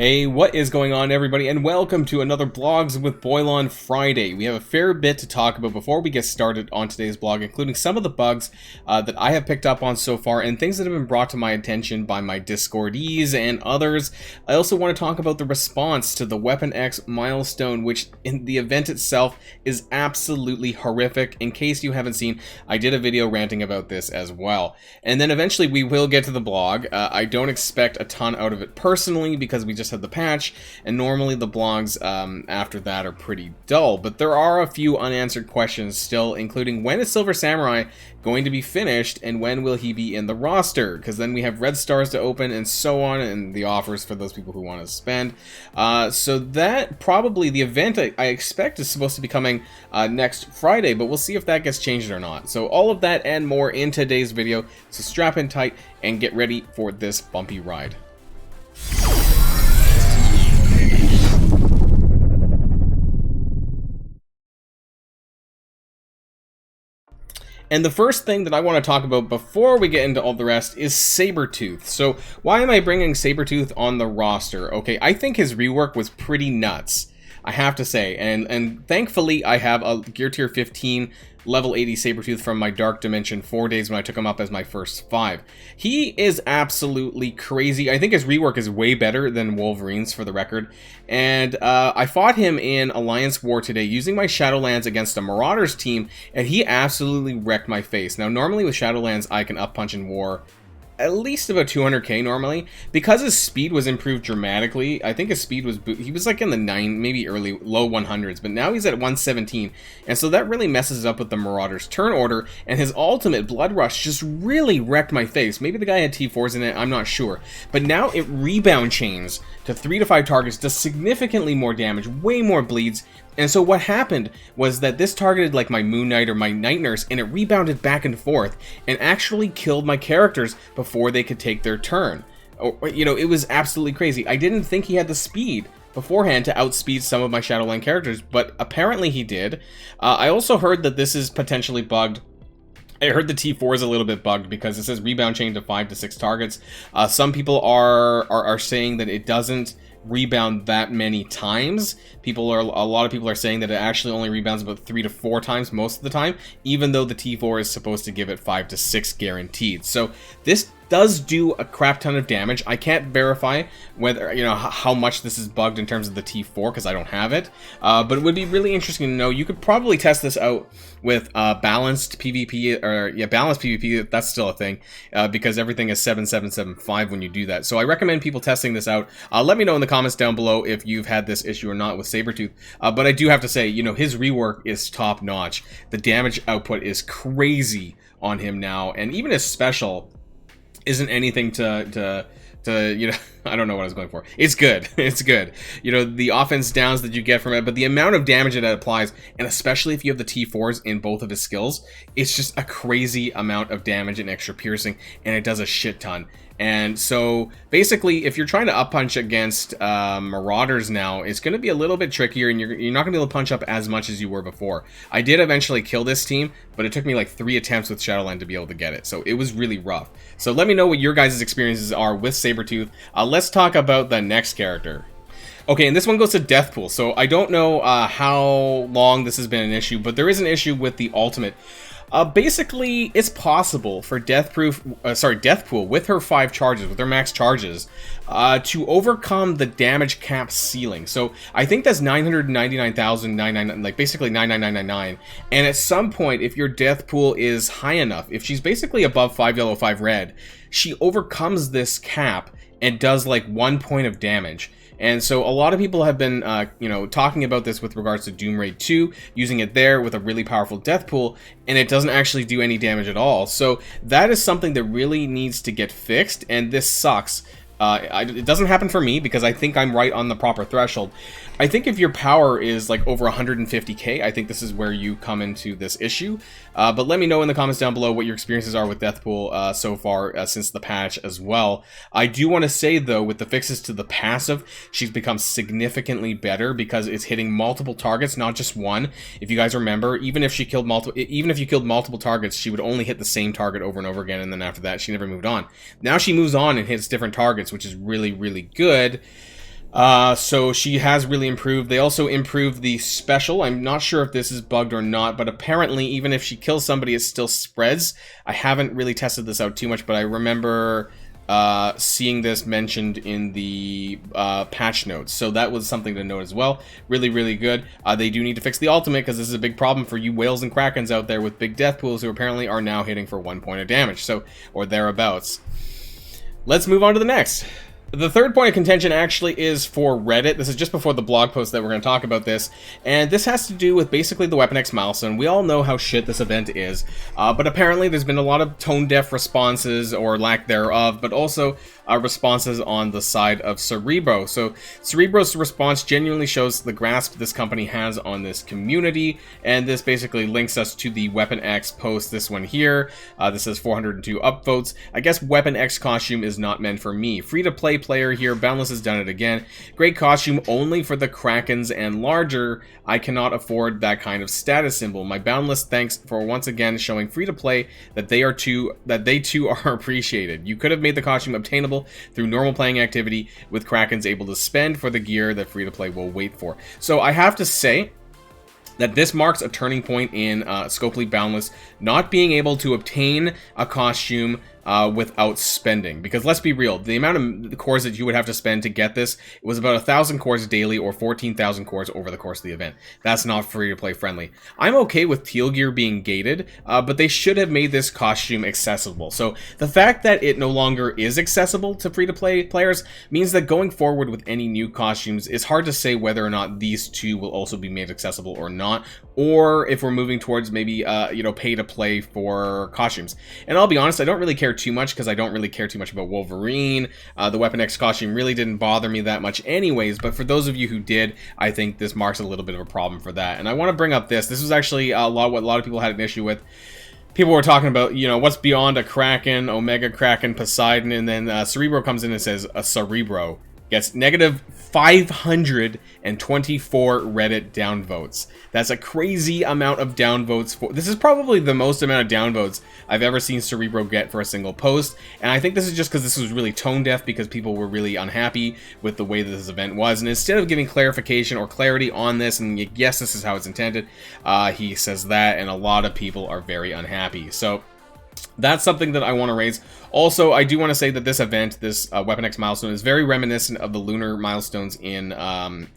Hey, what is going on, everybody, and welcome to another Blogs with Boilon Friday. We have a fair bit to talk about before we get started on today's blog, including some of the bugs that I have picked up on so far and things that have been brought to my attention by my Discordees and others. I also want to talk about the response to the Weapon X milestone, which in the event itself is absolutely horrific. In case you haven't seen, I did a video ranting about this as well. And then eventually we will get to the blog. I don't expect a ton out of it personally because we just had the patch, and normally the blogs after that are pretty dull, but there are a few unanswered questions still, including when is Silver Samurai going to be finished and when will he be in the roster, because then we have red stars to open and so on, and the offers for those people who want to spend. So that probably the event I expect is supposed to be coming next Friday, but we'll see if that gets changed or not. So all of that and more in today's video, so strap in tight and get ready for this bumpy ride. And the first thing that I want to talk about before we get into all the rest is Sabretooth. So why am I bringing Sabretooth on the roster? Okay, I think his rework was pretty nuts, I have to say. And thankfully, I have a Gear Tier 15 level 80 Sabretooth from my Dark Dimension 4 days when I took him up as my first 5. He is absolutely crazy. I think his rework is way better than Wolverine's, for the record. And I fought him in Alliance War today using my Shadowlands against a Marauders team, and he absolutely wrecked my face. Now, normally with Shadowlands, I can up punch in War at least about 200k normally. Because his speed was improved dramatically, I think his speed was, he was like in the 9, maybe early, low 100s, but now he's at 117, and so that really messes up with the Marauders turn order, and his ultimate, Blood Rush, just really wrecked my face. Maybe the guy had T4s in it, I'm not sure, but now it rebound chains to 3 to 5 targets, does significantly more damage, way more bleeds. And so what happened was that this targeted like my Moon Knight or my Night Nurse, and it rebounded back and forth and actually killed my characters before they could take their turn. You know, it was absolutely crazy. I didn't think he had the speed beforehand to outspeed some of my Shadowland characters, but apparently he did. I also heard that this is potentially bugged. I heard the T4 is a little bit bugged because it says rebound chain to 5 to 6 targets. Some people are saying that it doesn't rebound that many times. A lot of people are saying that it actually only rebounds about 3 to 4 times most of the time, even though the T4 is supposed to give it 5 to 6 guaranteed. So this does do a crap ton of damage. I can't verify whether, you know, how much this is bugged in terms of the T4 because I don't have it, but it would be really interesting to know. You could probably test this out with balanced PvP, or yeah, balanced PvP. That's still a thing because everything is 7775 when you do that. So I recommend people testing this out. Let me know in the comments down below if you've had this issue or not with Sabretooth. But I do have to say, you know, his rework is top notch. The damage output is crazy on him now, and even his special isn't anything to you know, I don't know what I was going for. It's good. It's good. You know, the offense downs that you get from it, but the amount of damage that it applies, and especially if you have the T4s in both of his skills, it's just a crazy amount of damage and extra piercing, and it does a shit ton. And so basically, if you're trying to up punch against Marauders now, it's going to be a little bit trickier, and you're not going to be able to punch up as much as you were before. I did eventually kill this team, but it took me like 3 attempts with Shadowland to be able to get it, so it was really rough. So let me know what your guys' experiences are with Sabretooth. Let's talk about the next character. Okay, and this one goes to Deathpool. So I don't know how long this has been an issue, but there is an issue with the ultimate. Basically, it's possible for Deathpool, with her 5 charges, with her max charges, to overcome the damage cap ceiling. So I think that's 999,999, like basically 99999. And at some point, if your Deathpool is high enough, if she's basically above 5 yellow, 5 red, she overcomes this cap and does like 1 point of damage. And so a lot of people have been, you know, talking about this with regards to Doom Raid 2, using it there with a really powerful Deathpool, and it doesn't actually do any damage at all. So that is something that really needs to get fixed, and this sucks. It doesn't happen for me because I think I'm right on the proper threshold. I think if your power is like over 150k, I think this is where you come into this issue. But let me know in the comments down below what your experiences are with Deathpool so far since the patch as well. I do want to say though, with the fixes to the passive, she's become significantly better because it's hitting multiple targets, not just one. If you guys remember, even if you killed multiple targets, she would only hit the same target over and over again, and then after that, she never moved on. Now she moves on and hits different targets, which is really, really good. So she has really improved. They also improved the special. I'm not sure if this is bugged or not, but apparently even if she kills somebody, it still spreads. I haven't really tested this out too much, but I remember seeing this mentioned in the patch notes. So that was something to note as well. Really, really good. They do need to fix the ultimate because this is a big problem for you whales and krakens out there with big death pools who apparently are now hitting for 1 point of damage, so, or thereabouts. Let's move on to the next. The third point of contention actually is for Reddit. This is just before the blog post that we're going to talk about this. And this has to do with basically the Weapon X milestone. We all know how shit this event is. But apparently there's been a lot of tone-deaf responses, or lack thereof, but also responses on the side of Cerebro. So Cerebro's response genuinely shows the grasp this company has on this community. And this basically links us to the Weapon X post, this one here. This says 402 upvotes. I guess Weapon X costume is not meant for me. Free-to-play player here. Boundless has done it again. Great costume only for the Krakens and larger. I cannot afford that kind of status symbol. My Boundless thanks for once again showing free-to-play that they too are appreciated. You could have made the costume obtainable through normal playing activity with Krakens able to spend for the gear that free-to-play will wait for. So I have to say that this marks a turning point in Scopely Boundless not being able to obtain a costume without spending. Because let's be real, the amount of cores that you would have to spend to get this, it was about 1,000 cores daily or 14,000 cores over the course of the event. That's not free-to-play friendly. I'm okay with teal gear being gated, but they should have made this costume accessible. So the fact that it no longer is accessible to free-to-play players means that going forward with any new costumes, it's hard to say whether or not these two will also be made accessible or not, or if we're moving towards maybe, pay-to-play for costumes. And I'll be honest, I don't really care too much because I don't really care too much about Wolverine. The Weapon X costume really didn't bother me that much anyways, but for those of you who did, I think this marks a little bit of a problem for that. And I want to bring up this. This was actually what a lot of people had an issue with. People were talking about, what's beyond a Kraken, Omega Kraken, Poseidon, and then Cerebro comes in and says a Cerebro gets negative 524 Reddit downvotes. That's a crazy amount of downvotes. This is probably the most amount of downvotes I've ever seen Cerebro get for a single post. And I think this is just because this was really tone deaf because people were really unhappy with the way that this event was. And instead of giving clarification or clarity on this, and yes, this is how it's intended, he says that, and a lot of people are very unhappy. So that's something that I want to raise. Also, I do want to say that this event, this Weapon X milestone, is very reminiscent of the lunar milestones in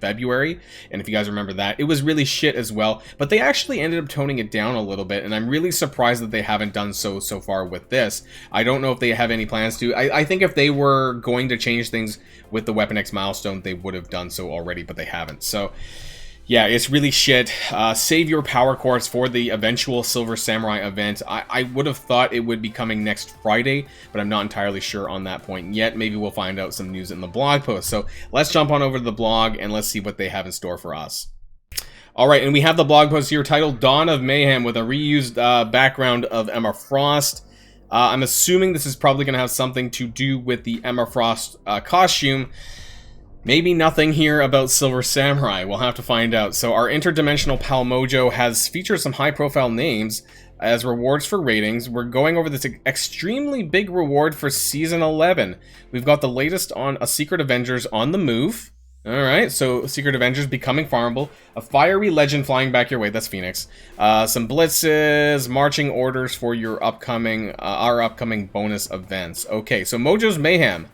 February. And if you guys remember that, it was really shit as well. But they actually ended up toning it down a little bit. And I'm really surprised that they haven't done so far with this. I don't know if they have any plans to. I think if they were going to change things with the Weapon X milestone, they would have done so already, but they haven't. So yeah, it's really shit. Save your power cores for the eventual Silver Samurai event. I would have thought it would be coming next Friday, but I'm not entirely sure on that point yet. Maybe we'll find out some news in the blog post. So let's jump on over to the blog and let's see what they have in store for us. Alright, and we have the blog post here titled Dawn of Mayhem with a reused background of Emma Frost. I'm assuming this is probably going to have something to do with the Emma Frost costume. Maybe nothing here about Silver Samurai. We'll have to find out. So our interdimensional pal Mojo has featured some high-profile names as rewards for ratings. We're going over this extremely big reward for Season 11. We've got the latest on a Secret Avengers on the move. Alright, so Secret Avengers becoming farmable. A fiery legend flying back your way, that's Phoenix. Some blitzes, marching orders for your our upcoming bonus events. Okay, so Mojo's Mayhem.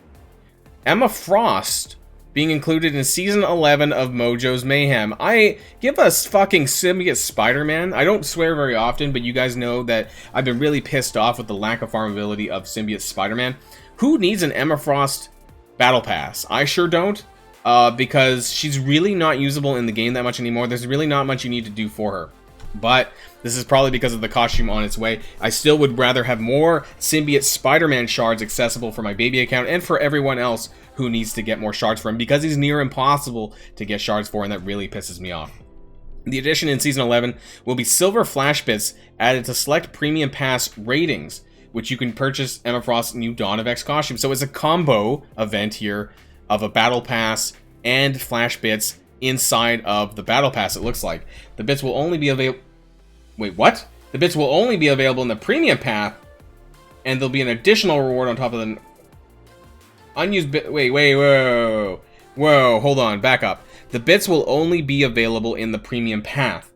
Emma Frost being included in Season 11 of Mojo's Mayhem. I give us fucking Symbiote Spider-Man. I don't swear very often, but you guys know that I've been really pissed off with the lack of farmability of Symbiote Spider-Man. Who needs an Emma Frost Battle Pass? I sure don't, because she's really not usable in the game that much anymore. There's really not much you need to do for her. But this is probably because of the costume on its way. I still would rather have more Symbiote Spider-Man shards accessible for my baby account and for everyone else who needs to get more shards for him, because he's near impossible to get shards for, and that really pisses me off. The addition in Season 11 will be silver flash bits added to select Premium Pass ratings, which you can purchase Emma Frost's new Dawn of X costume. So it's a combo event here of a Battle Pass and flash bits inside of the Battle Pass, it looks like. The bits will only be available... Wait, what? The bits will only be available in the Premium Path, and there'll be an additional reward on top of the unused bit... Wait. Whoa, hold on, back up. The bits will only be available in the premium path,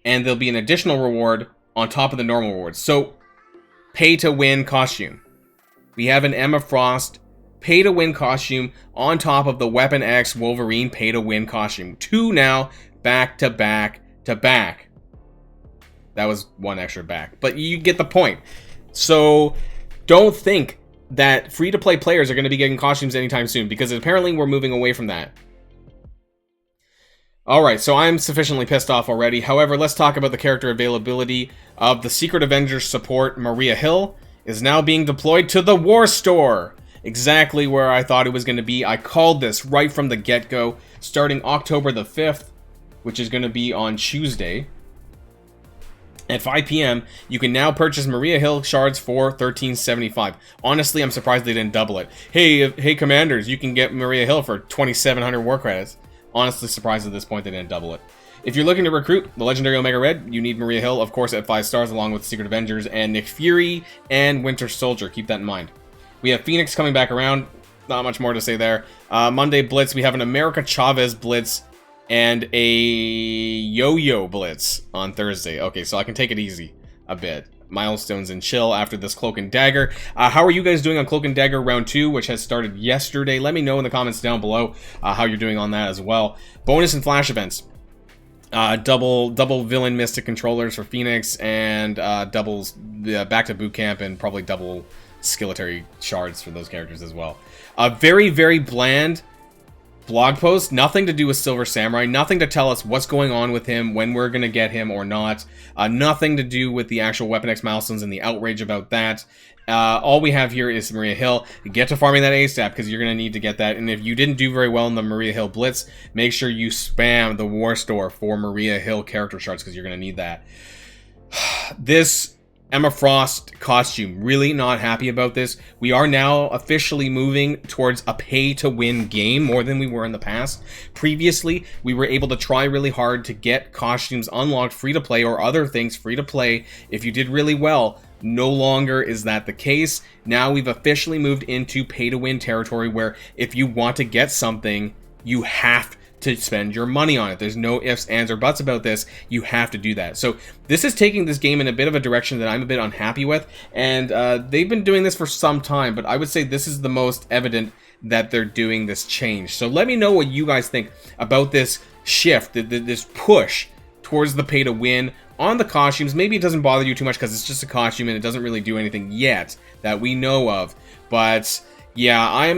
and there'll be an additional reward on top of the normal rewards. So, pay-to-win costume. We have an Emma Frost pay-to-win costume on top of the Weapon X Wolverine pay-to-win costume. 2 now, back to back to back. That was 1 extra back, but you get the point. So, don't think that free-to-play players are going to be getting costumes anytime soon, because apparently we're moving away from that. Alright, so I'm sufficiently pissed off already. However, let's talk about the character availability of the Secret Avengers support. Maria Hill is now being deployed to the War Store. Exactly where I thought it was going to be. I called this right from the get-go, starting October the 5th, which is going to be on Tuesday. At 5 p.m., you can now purchase Maria Hill shards for $13.75. Honestly, I'm surprised they didn't double it. Hey, commanders, you can get Maria Hill for 2,700 war credits. Honestly surprised at this point they didn't double it. If you're looking to recruit the legendary Omega Red, you need Maria Hill, of course, at 5 stars, along with Secret Avengers and Nick Fury and Winter Soldier. Keep that in mind. We have Phoenix coming back around. Not much more to say there. Monday Blitz, we have an America Chavez Blitz and a Yo-Yo Blitz on Thursday. Okay, so I can take it easy a bit. Milestones and chill after this Cloak and Dagger. How are you guys doing on Cloak and Dagger Round 2, which has started yesterday? Let me know in the comments down below how you're doing on that as well. Bonus and flash events. Double villain mystic controllers for Phoenix, and doubles back to boot camp, and probably double skeleton shards for those characters as well. Very, very bland blog post, nothing to do with Silver Samurai, nothing to tell us what's going on with him, when we're gonna get him or not, nothing to do with the actual Weapon X milestones and the outrage about that. All we have here is Maria Hill. Get to farming that A-Stab, because you're gonna need to get that, and if you didn't do very well in the Maria Hill Blitz, make sure you spam the War Store for Maria Hill character shards, because you're gonna need that. This Emma Frost costume, really not happy about this. We are now officially moving towards a pay-to-win game more than we were in the past. Previously, we were able to try really hard to get costumes unlocked free-to-play or other things free-to-play if you did really well. No longer is that the case. Now we've officially moved into pay-to-win territory where if you want to get something, you have to spend your money on it. There's no ifs, ands, or buts about this. You have to do that. So this is taking this game in a bit of a direction that I'm a bit unhappy with, and they've been doing this for some time, but I would say this is the most evident that they're doing this change. So let me know what you guys think about this shift, this push towards the pay to win on the costumes. Maybe it doesn't bother you too much because it's just a costume and it doesn't really do anything yet that we know of, but yeah,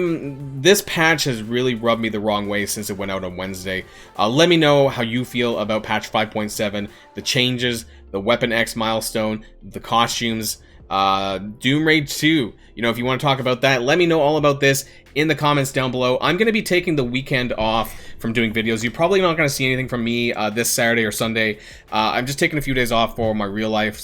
this patch has really rubbed me the wrong way since it went out on Wednesday. Let me know how you feel about patch 5.7, the changes, the Weapon X milestone, the costumes, Doom Raid 2. You know, if you want to talk about that, let me know all about this in the comments down below. I'm going to be taking the weekend off from doing videos. You're probably not going to see anything from me this Saturday or Sunday. I'm just taking a few days off for my real life,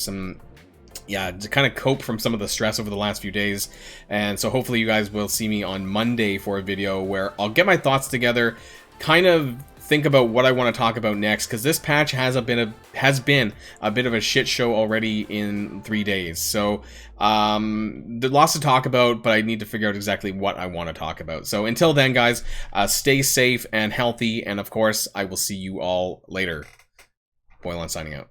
to kind of cope from some of the stress over the last few days. And so hopefully you guys will see me on Monday for a video where I'll get my thoughts together, kind of think about what I want to talk about next, because this patch has been a bit of a shit show already in 3 days. So there's lots to talk about, but I need to figure out exactly what I want to talk about. So until then, guys, stay safe and healthy, and of course I will see you all later. Boilon signing out.